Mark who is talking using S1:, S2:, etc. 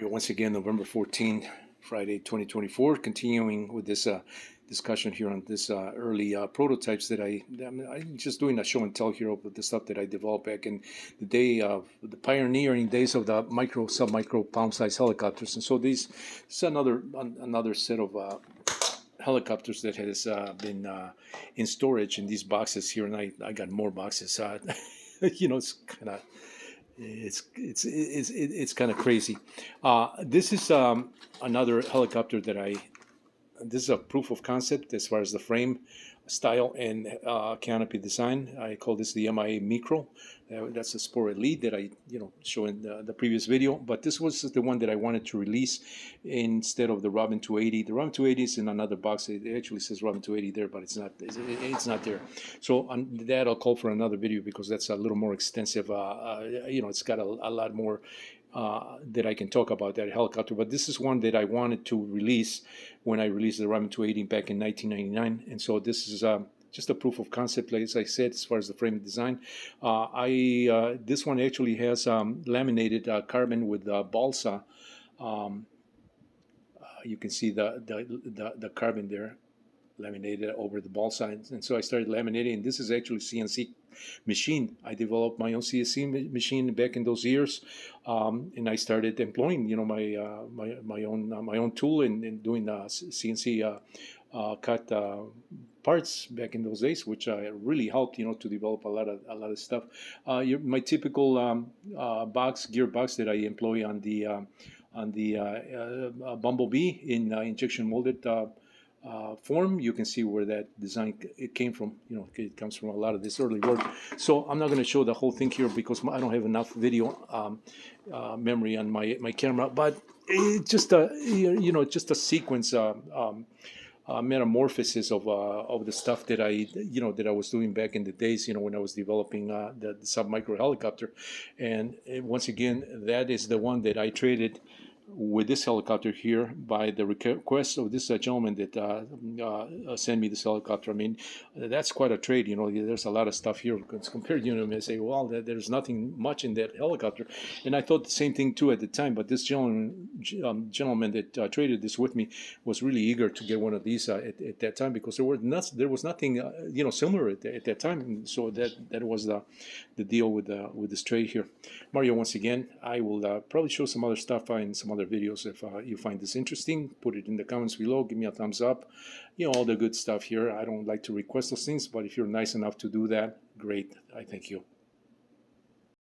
S1: Once again, November 14, Friday, 2024, continuing with this discussion here on this early prototypes that I'm just doing a show and tell here of the stuff that I developed back in the day of the pioneering days of the sub-micro palm-sized helicopters. And so this is another set of helicopters that has been in storage in these boxes here, and I got more boxes. It's kind of it's kind of crazy. This is another helicopter that this is a proof of concept as far as the frame style and canopy design. I call this the MIA Micro. That's a Sport Elite that I show in the previous video. But this was the one that I wanted to release instead of the Robin 280. The Robin 280 is in another box. It actually says Robin 280 there, but it's not. It's not there. So that I'll call for another video because that's a little more extensive. It's got a lot more that I can talk about that helicopter, but this is one that I wanted to release when I released the Robin 280 back in 1999, and so this is just a proof of concept, like as I said, as far as the frame design. This one actually has laminated carbon with balsa. You can see the carbon there laminated over the ball signs, and so I started laminating. And this is actually CNC machine. I developed my own CNC machine back in those years, and I started employing my own tool and doing CNC cut parts back in those days, which really helped to develop a lot of stuff. My typical gear box that I employ on the Bumblebee in injection molded form. You can see where that design it came from. It comes from a lot of this early work. So I'm not going to show the whole thing here because I don't have enough video memory on my camera. But it's just just a sequence. Metamorphosis of the stuff that I was doing back in the days when I was developing the sub-micro helicopter, and once again that is the one that I traded with this helicopter here by the request of this gentleman that sent me this helicopter. I mean, that's quite a trade. There's a lot of stuff here compared. I say, well, there's nothing much in that helicopter, and I thought the same thing too at the time. But this gentleman that traded this with me was really eager to get one of these at that time because there was nothing similar at that time. And so that was the deal with this trade here. Mario, once again, I will probably show some other stuff in some other videos. If you find this interesting, put it in the comments below, give me a thumbs up, all the good stuff here. I don't like to request those things, but if you're nice enough to do that, great. I thank you.